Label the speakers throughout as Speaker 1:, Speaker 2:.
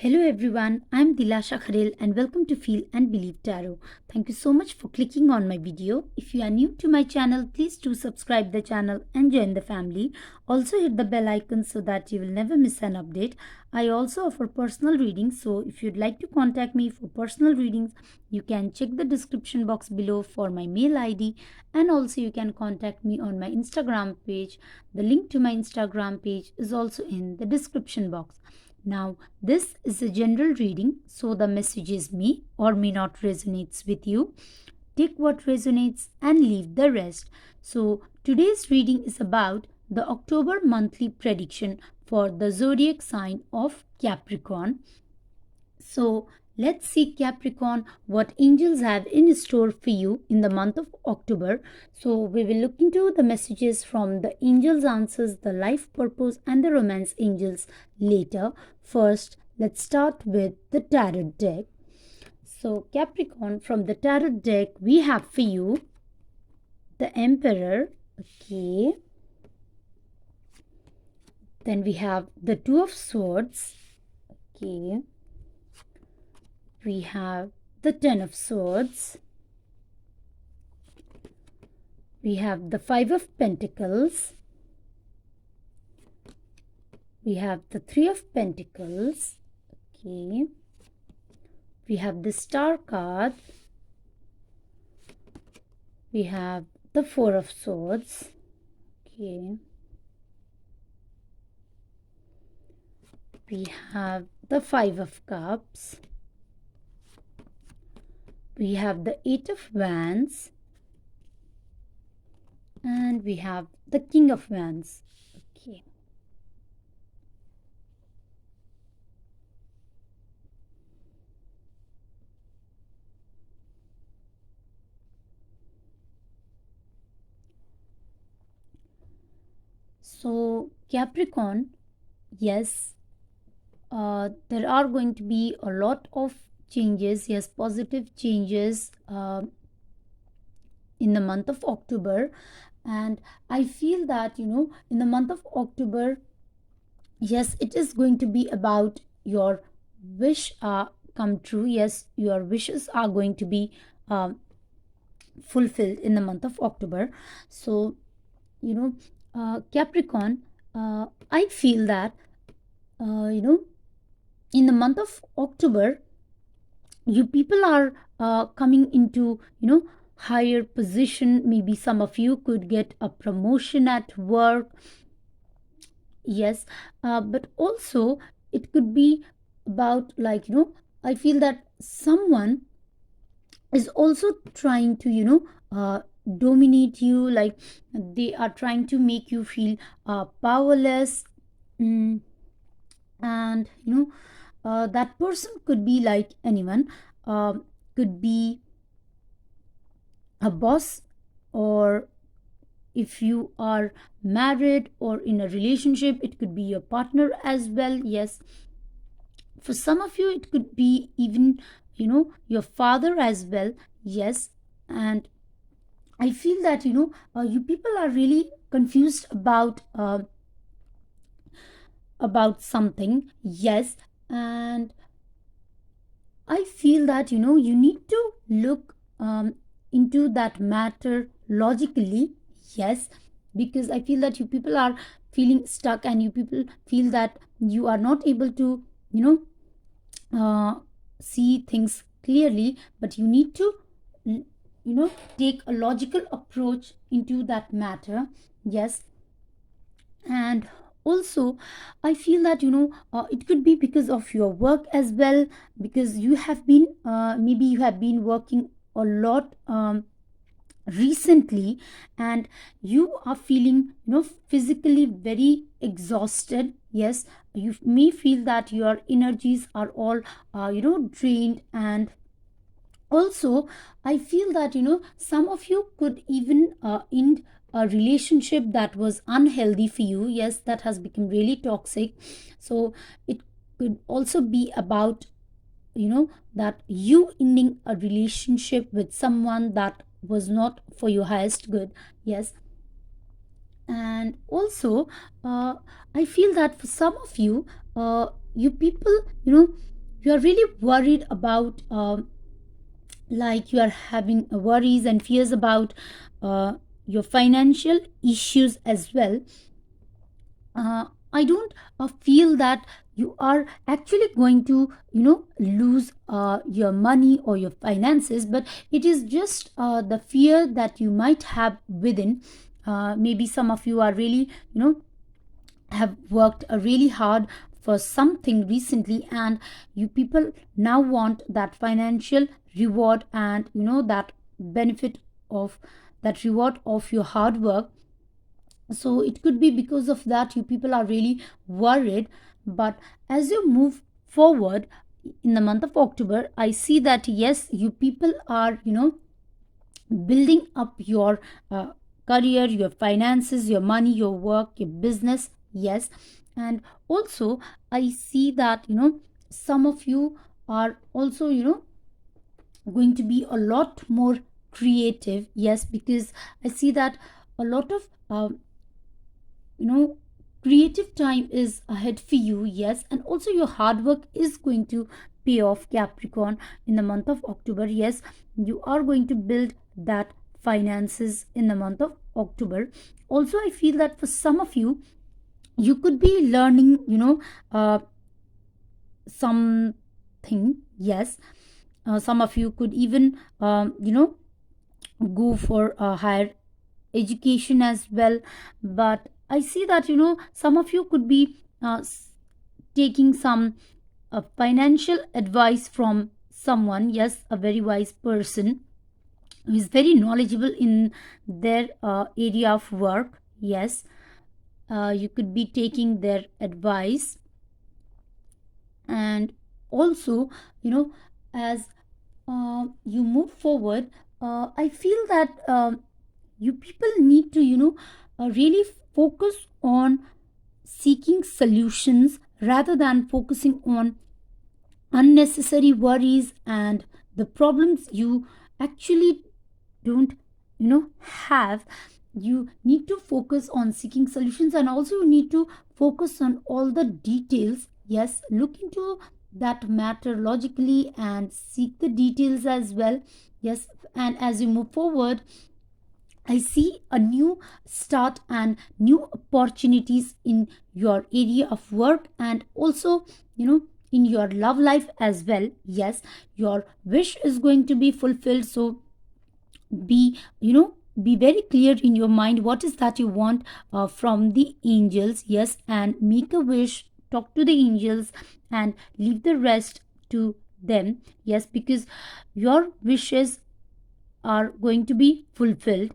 Speaker 1: Hello everyone, I'm Dilasha Kharel and welcome to Feel and Believe Tarot. Thank you so much for clicking on my video. If you are new to my channel, please do subscribe the channel and join the family. Also hit the bell icon so that you will never miss an update. I also offer personal readings, so if you'd like to contact me for personal readings, you can check the description box below for my mail ID, and also you can contact me on my Instagram page. The link to my Instagram page is also in the description box. Now, this is a general reading, so the messages may or may not resonates with you. Take what resonates and leave the rest. So, today's reading is about the October monthly prediction for the zodiac sign of Capricorn. So, let's see, Capricorn, what angels have in store for you in the month of October. So, we will look into the messages from the angels' answers, the life purpose, and the romance angels later. First, let's start with the tarot deck. So, Capricorn, from the tarot deck, we have for you the Emperor. Okay. Then we have the Two of Swords. Okay. We have the Ten of Swords. We have the Five of Pentacles. We have the Three of Pentacles. Okay. We have the Star card. We have the Four of Swords. Okay. We have the Five of Cups. We have the Eight of Wands. And we have the King of Wands. Okay. So, Capricorn, yes, there are going to be a lot of changes, yes, positive changes in the month of October. And I feel that, in the month of October, yes, it is going to be about your wish come true. Yes, your wishes are going to be fulfilled in the month of October. So, Capricorn, I feel that, in the month of October, you people are coming into, higher position. Maybe some of you could get a promotion at work. Yes, but also it could be about, like, I feel that someone is also trying to, dominate you, like they are trying to make you feel powerless. And that person could be like anyone, could be a boss, or if you are married or in a relationship, it could be your partner as well. Yes, for some of you it could be even, your father as well. Yes, and I feel that, you people are really confused about something. Yes, and I feel that, you need to look into that matter logically. Yes, because I feel that you people are feeling stuck, and you people feel that you are not able to, see things clearly, but you need to, take a logical approach into that matter. Yes, and also I feel that, it could be because of your work as well, because you have been, maybe you have been working a lot recently, and you are feeling, physically very exhausted. Yes, you may feel that your energies are all drained. And also I feel that, some of you could even end a relationship that was unhealthy for you. Yes, that has become really toxic. So it could also be about, that you ending a relationship with someone that was not for your highest good. Yes, and also I feel that for some of you, you people, you are really worried about, like you are having worries and fears about your financial issues as well. I don't feel that you are actually going to, lose your money or your finances, but it is just the fear that you might have within. Maybe some of you are really, have worked really hard for something recently, and you people now want that financial reward and, that benefit of that reward of your hard work. So it could be because of that you people are really worried. But as you move forward in the month of October, I see that yes, you people are, building up your career, your finances, your money, your work, your business. Yes. And also I see that, some of you are also, going to be a lot more creative. Yes, because I see that a lot of you know creative time is ahead for you. Yes, and also your hard work is going to pay off, Capricorn, in the month of October. Yes, you are going to build that finances in the month of October. Also I feel that for some of you, you could be learning, something. Yes, some of you could even, go for a higher education as well. But I see that, some of you could be taking some financial advice from someone. Yes, a very wise person who is very knowledgeable in their area of work. Yes, you could be taking their advice. And also, as you move forward, I feel that you people need to, really focus on seeking solutions rather than focusing on unnecessary worries and the problems you actually don't, have. You need to focus on seeking solutions, and also you need to focus on all the details. Yes, look into that matter logically and seek the details as well. Yes, and as you move forward, I see a new start and new opportunities in your area of work, and also, in your love life as well. Yes, your wish is going to be fulfilled. So be, be very clear in your mind what is that you want from the angels. Yes, and make a wish, talk to the angels, and leave the rest to them. Yes, because your wishes are going to be fulfilled.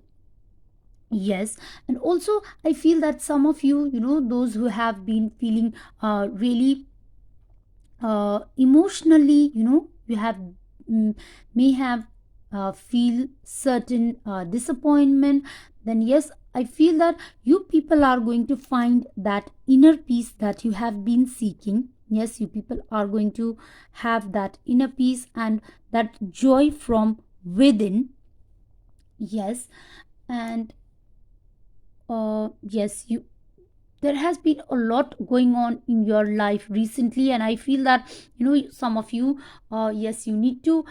Speaker 1: Yes, and also I feel that some of you, those who have been feeling really emotionally, you have, may have feel certain disappointment. Then yes, I feel that you people are going to find that inner peace that you have been seeking. Yes, you people are going to have that inner peace and that joy from within. Yes, and yes, you there has been a lot going on in your life recently, and I feel that, some of you, yes, you need to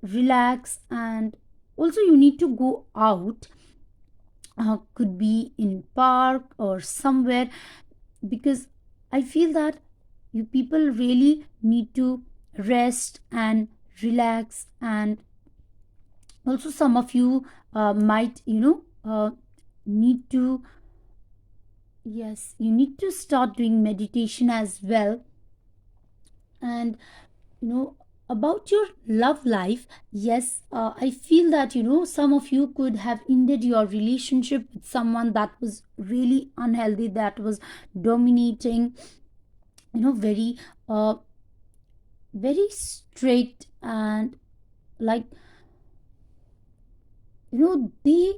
Speaker 1: relax, and also you need to go out, could be in park or somewhere, because I feel that you people really need to rest and relax. And also some of you might, need to, yes, you need to start doing meditation as well. And, about your love life, yes, I feel that, some of you could have ended your relationship with someone that was really unhealthy, that was dominating, very very strict, and like, they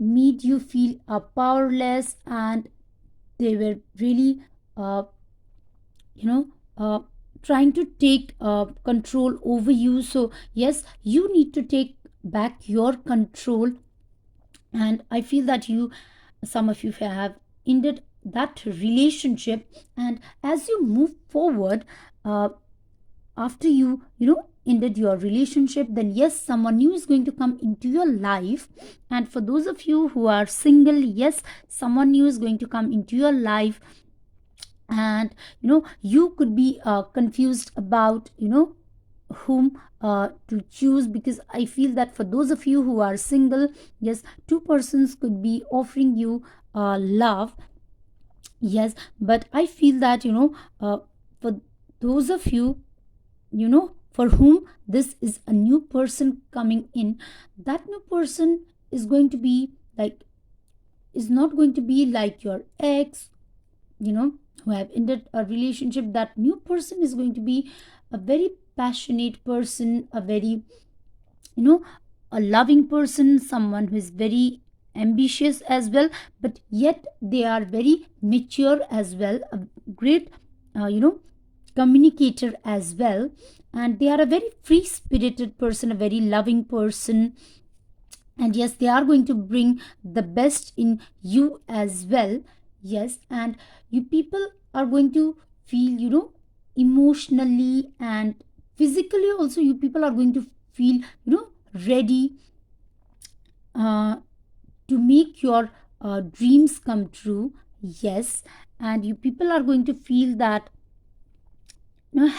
Speaker 1: made you feel powerless, and they were really uh, you know uh, trying to take control over you. So yes, you need to take back your control. And I feel that some of you have ended that relationship. And as you move forward, uh, after you ended your relationship, then yes, someone new is going to come into your life. And for those of you who are single, yes, someone new is going to come into your life. And you could be confused about whom to choose, because I feel that for those of you who are single, yes, two persons could be offering you love. Yes, but I feel that for those of you for whom this is a new person coming in, that new person is going to be like, is not going to be like your ex, who have ended a relationship. That new person is going to be a very passionate person, a very you know a loving person, someone who is very ambitious as well, but yet they are very mature as well, a great communicator as well. And they are a very free spirited person, a very loving person. And yes, they are going to bring the best in you as well. Yes, and you people are going to feel emotionally and physically also, you people are going to feel ready uh, to make your dreams come true. Yes, and you people are going to feel that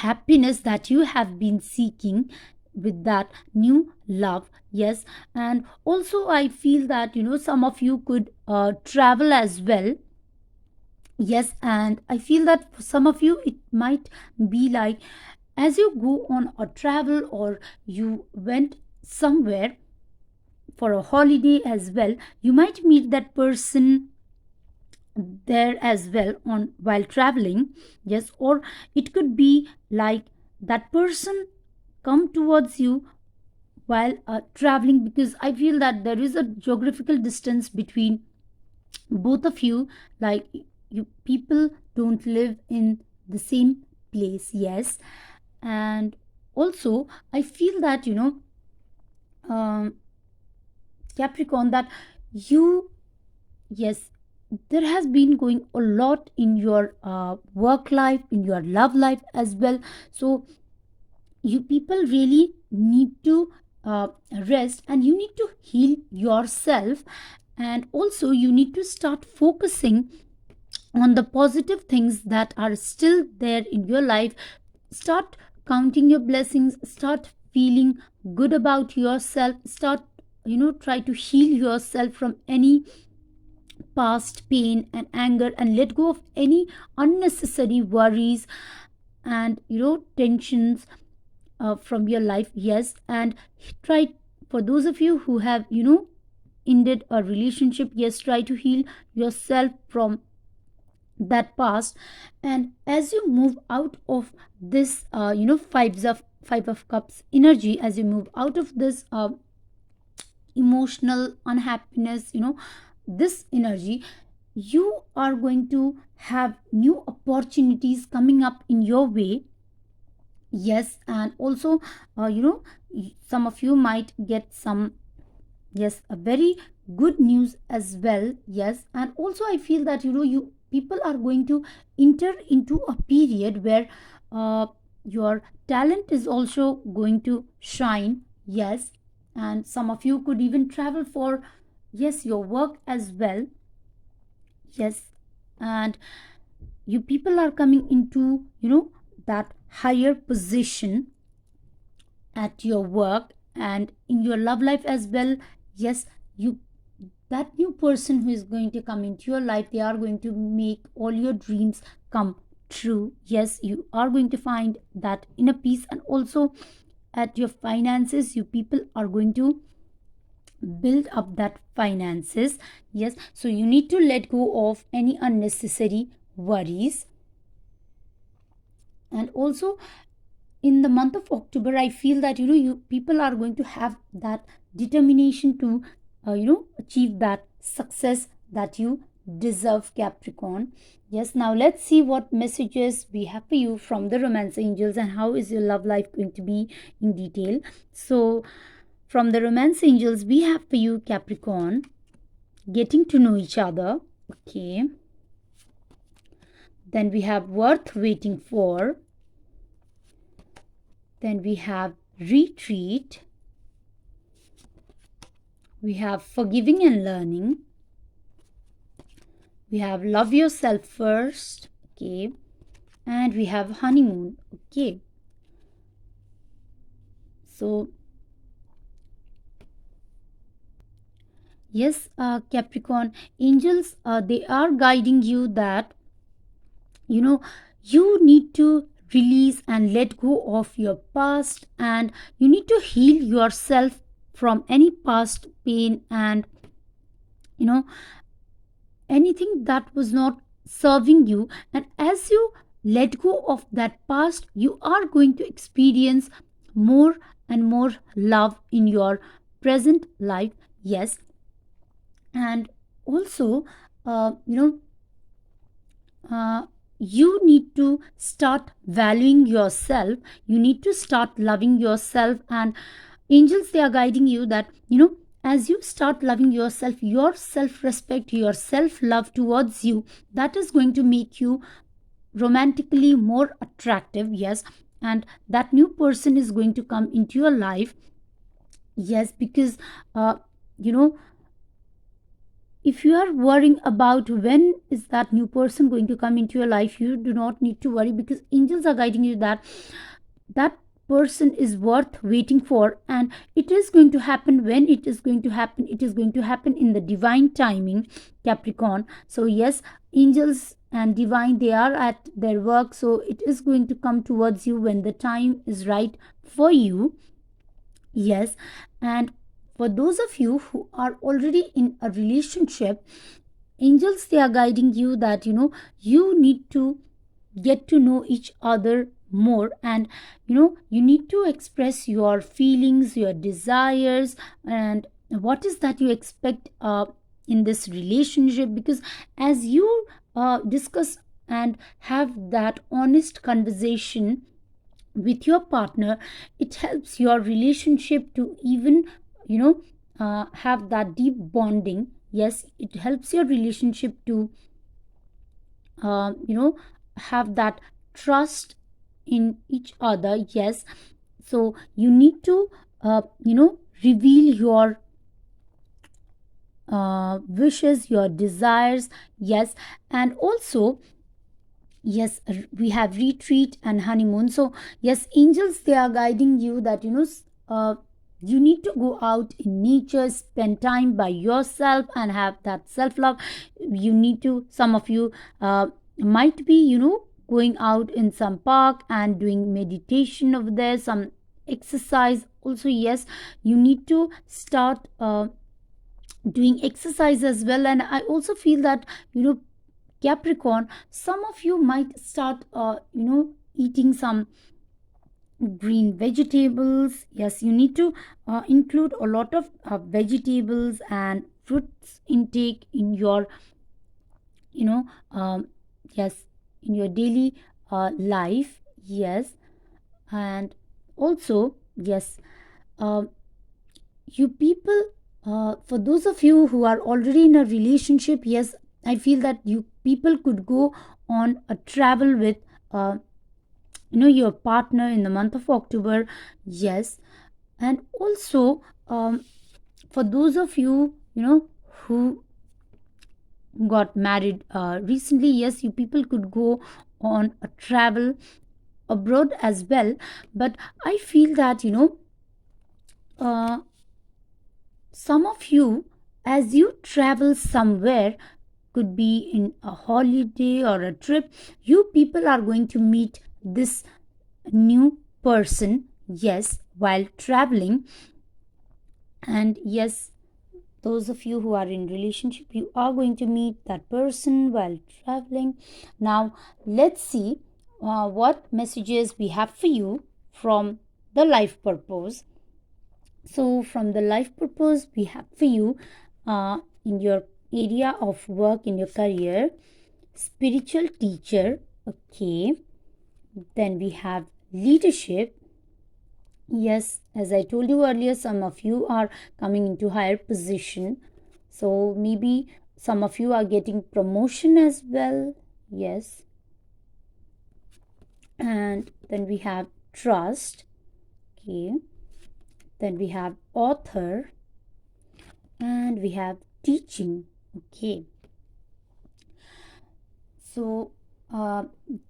Speaker 1: happiness that you have been seeking with that new love. Yes, and also I feel that some of you could travel as well. Yes, and I feel that for some of you it might be like, as you go on a travel or you went somewhere for a holiday as well, you might meet that person there as well on while traveling. Yes, or it could be like that person come towards you while traveling, because I feel that there is a geographical distance between both of you, like you people don't live in the same place. Yes, and also I feel that um, Capricorn, that you, yes, there has been going a lot in your work life, in your love life as well. So you people really need to rest, and you need to heal yourself. And also you need to start focusing on the positive things that are still there in your life. Start counting your blessings, start feeling good about yourself, start try to heal yourself from any past pain and anger, and let go of any unnecessary worries and tensions from your life. Yes, and try, for those of you who have ended a relationship, yes, try to heal yourself from that past. And as you move out of this five of cups energy, as you move out of this emotional unhappiness, this energy, you are going to have new opportunities coming up in your way. Yes, and also some of you might get some, yes, a very good news as well. Yes, and also I feel that you people are going to enter into a period where your talent is also going to shine. Yes, and some of you could even travel for, yes, your work as well. Yes, and you people are coming into that higher position at your work and in your love life as well. Yes, you, that new person who is going to come into your life, they are going to make all your dreams come true. Yes, you are going to find that inner peace. And also at your finances, you people are going to build up that finances. Yes, so you need to let go of any unnecessary worries. And also in the month of October, I feel that you people are going to have that determination to achieve that success that you deserve, Capricorn. Yes, now let's see what messages we have for you from the romance angels, and how is your love life going to be in detail. So from the romance angels, we have for you, Capricorn, getting to know each other. Okay, then we have worth waiting for, Then we have retreat. We have forgiving and learning. We have love yourself first. Okay. And we have honeymoon. Okay. So yes, Capricorn, angels, they are guiding you that, you need to release and let go of your past, and you need to heal yourself from any past pain and, you know, anything that was not serving you. And as you let go of that past, you are going to experience more and more love in your present life. Yes. And also, uh, you know you need to start valuing yourself. You need to start loving yourself, and angels, they are guiding you that, as you start loving yourself, your self respect, your self love towards you, that is going to make you romantically more attractive. Yes. And that new person is going to come into your life. Yes, because you know if you are worrying about when is that new person going to come into your life, you do not need to worry, because angels are guiding you that that person is worth waiting for, and it is going to happen. When it is going to happen, it is going to happen in the divine timing, Capricorn. So yes, angels and divine, they are at their work, so it is going to come towards you when the time is right for you. Yes. And for those of you who are already in a relationship, angels, they are guiding you that, you need to get to know each other more, and you need to express your feelings, your desires, and what is that you expect in this relationship. Because as you discuss and have that honest conversation with your partner, it helps your relationship to even, have that deep bonding. Yes, it helps your relationship to have that trust in each other. Yes. So you need to reveal your wishes, your desires. Yes. And also, yes, we have retreat and honeymoon. So yes, angels, they are guiding you that, you need to go out in nature, spend time by yourself, and have that self love. You need to, some of you might be, going out in some park and doing meditation over there, some exercise also. Yes, you need to start doing exercise as well. And I also feel that, Capricorn, some of you might start eating some green vegetables. Yes, you need to include a lot of vegetables and fruits intake in your, you know yes, in your daily life. Yes. And also, yes, um, you people, for those of you who are already in a relationship, yes, I feel that you people could go on a travel with uh, your partner in the month of October. Yes. And also, for those of you, who got married recently, yes, you people could go on a travel abroad as well. But I feel that, uh, some of you, as you travel somewhere, could be in a holiday or a trip, you people are going to meet this new person. Yes, while traveling. And yes, those of you who are in relationship, you are going to meet that person while traveling. Now let's see what messages we have for you from the life purpose. So from the life purpose, we have for you, in your area of work, in your career, spiritual teacher. Okay. Then we have leadership. Yes, as I told you earlier, some of you are coming into higher position. So maybe some of you are getting promotion as well. Yes. And then we have trust. Okay. Then we have author, and we have teaching. Okay. So,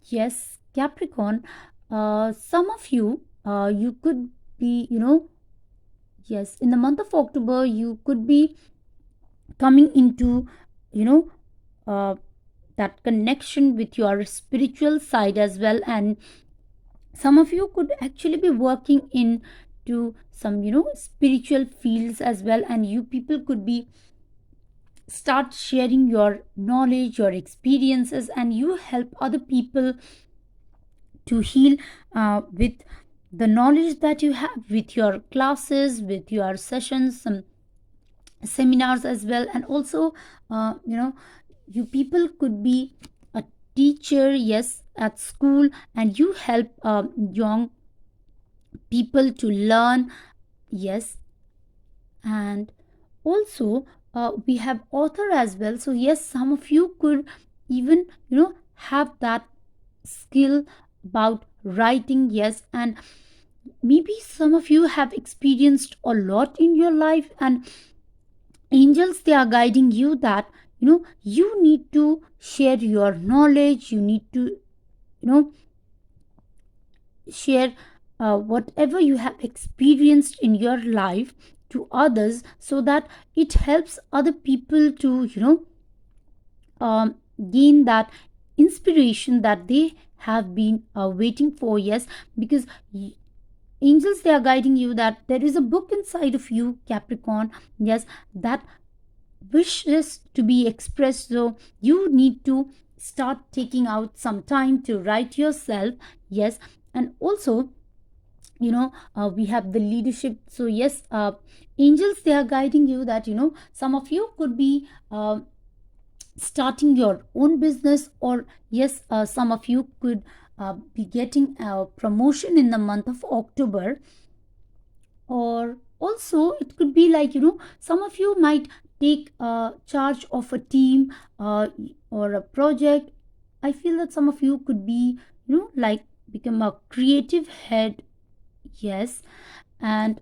Speaker 1: yes, Capricorn, some of you, you could be, yes, in the month of October, you could be coming into, you know, uh, that connection with your spiritual side as well. And some of you could actually be working in to some, spiritual fields as well. And you people could be start sharing your knowledge, your experiences, and you help other people to heal with the knowledge that you have, with your classes, with your sessions, some seminars as well. And also, you people could be a teacher, yes, at school, and you help young people to learn, yes. And also, we have author as well. So yes, some of you could even, have that skill about writing, yes. And maybe some of you have experienced a lot in your life, and angels, they are guiding you that, you need to share your knowledge, you need to, share whatever you have experienced in your life to others, so that it helps other people to, gain that inspiration that they have been waiting for, yes. Because angels, they are guiding you that there is a book inside of you, Capricorn, yes, that wishes to be expressed. So you need to start taking out some time to write yourself, yes. And also, we have the leadership. So yes, angels, they are guiding you that, some of you could be starting your own business, or yes, some of you could be getting a promotion in the month of October. Or also, it could be like, some of you might take charge of a team, or a project. I feel that some of you could be, like, become a creative head, yes. And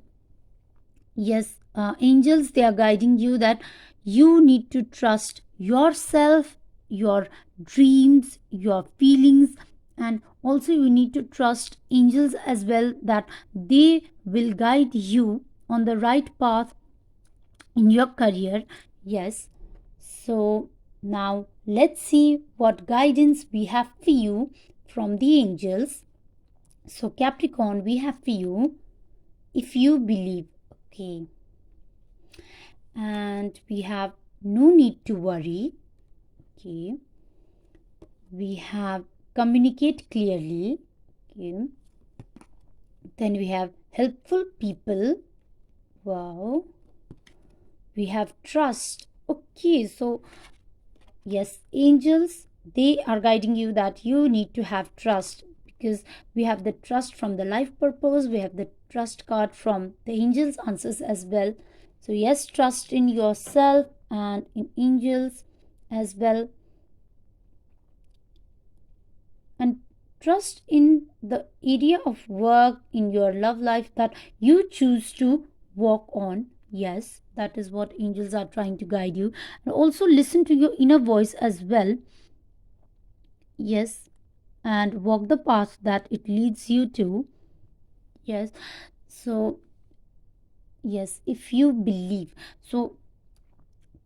Speaker 1: yes, angels, they are guiding you that you need to trust yourself, your dreams, your feelings. And also, you need to trust angels as well, that they will guide you on the right path in your career, yes. So now let's see what guidance we have for you from the angels. So Capricorn, we have for you, if you believe. Okay. And we have no need to worry. Okay. We have communicate clearly. Okay. Then we have helpful people. Wow. We have trust. Okay. So yes, angels, they are guiding you that you need to have trust, because we have the trust from the life purpose, we have the trust card from the angels answers as well. So yes, trust in yourself and in angels as well, and trust in the area of work, in your love life that you choose to walk on, yes. That is what angels are trying to guide you. And also listen to your inner voice as well, yes, and walk the path that it leads you to, yes. So yes, if you believe. So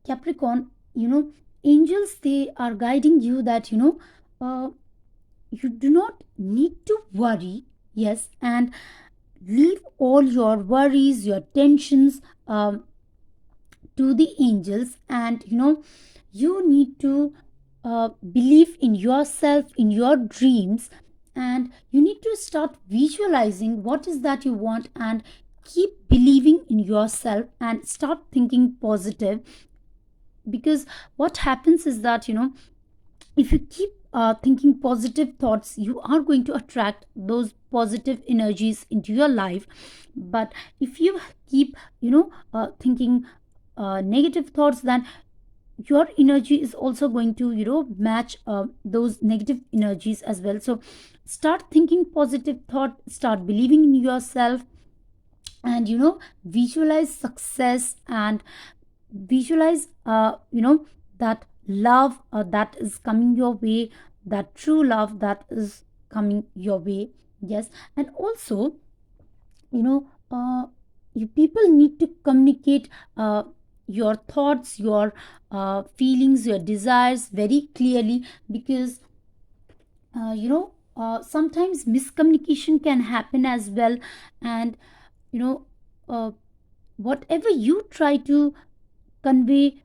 Speaker 1: Capricorn, angels, they are guiding you that, uh, you do not need to worry, yes. And leave all your worries, your tensions, to the angels. And you need to believe in yourself, in your dreams. And you need to start visualizing what is that you want, and keep believing in yourself, and start thinking positive. Because what happens is that, if you keep thinking positive thoughts, you are going to attract those positive energies into your life. But if you keep, thinking negative thoughts, then your energy is also going to, match those negative energies as well. So start thinking positive thought, start believing in yourself, and visualize success, and visualize that love that is coming your way, that true love that is coming your way. Yes. And also, you know you people need to communicate your thoughts, your feelings, your desires very clearly, because sometimes miscommunication can happen as well. And you know uh, whatever you try to convey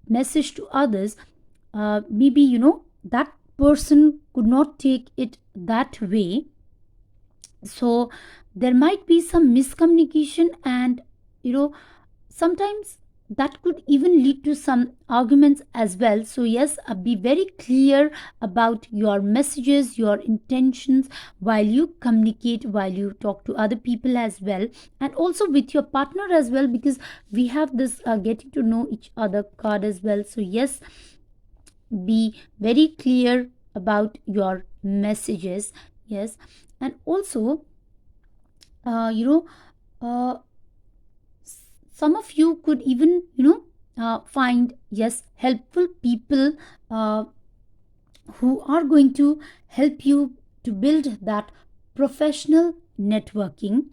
Speaker 1: message to others, maybe that person could not take it that way. So there might be some miscommunication, and sometimes that could even lead to some arguments as well. So yes, be very clear about your messages, your intentions, while you communicate, while you talk to other people as well, and also with your partner as well, because we have this getting to know each other card as well. So yes, be very clear about your messages. Yes. And also, uh, you know uh, some of you could even find, yes, helpful people uh, who are going to help you to build that professional networking.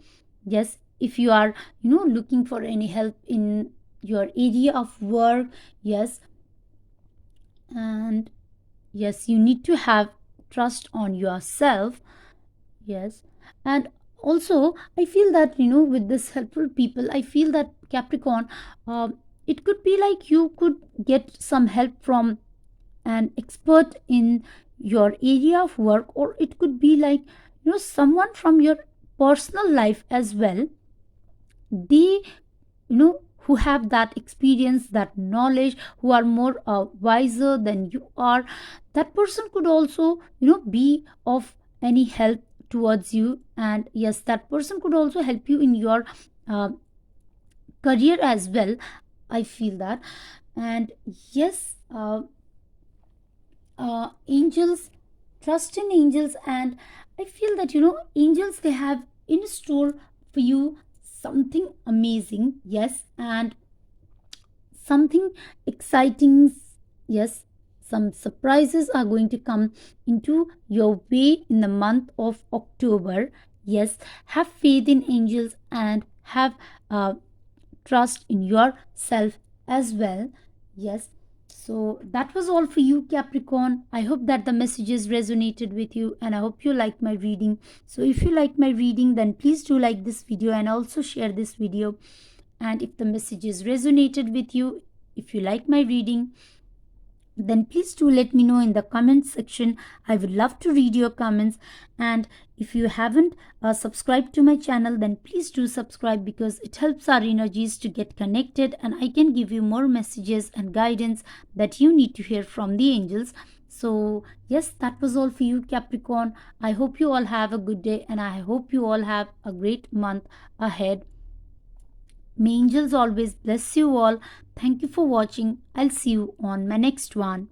Speaker 1: Yes, if you are looking for any help in your area of work. Yes. And yes, you need to have trust on yourself. Yes. And also, I feel that with this helpful people, I feel that Capricorn, it could be like you could get some help from an expert in your area of work, or it could be like someone from your personal life as well. They who have that experience, that knowledge, who are more wiser than you are, that person could also be of any help towards you. And yes, that person could also help you in your uh, career as well, I feel that. And yes, angels, trust in angels, and I feel that angels, they have in store for you something amazing. Yes. And something exciting. Yes, some surprises are going to come into your way in the month of October. Yes, have faith in angels, and have trust in yourself as well. Yes. So that was all for you, Capricorn. I hope that the messages resonated with you, and I hope you liked my reading. So if you like my reading, then please do like this video and also share this video. And if the messages resonated with you, if you like my reading, then please do let me know in the comment section. I would love to read your comments. And if you haven't subscribed to my channel, then please do subscribe, because it helps our energies to get connected, and I can give you more messages and guidance that you need to hear from the angels. So yes, that was all for you, Capricorn. I hope you all have a good day, and I hope you all have a great month ahead. May angels always bless you all. Thank you for watching. I'll see you on my next one.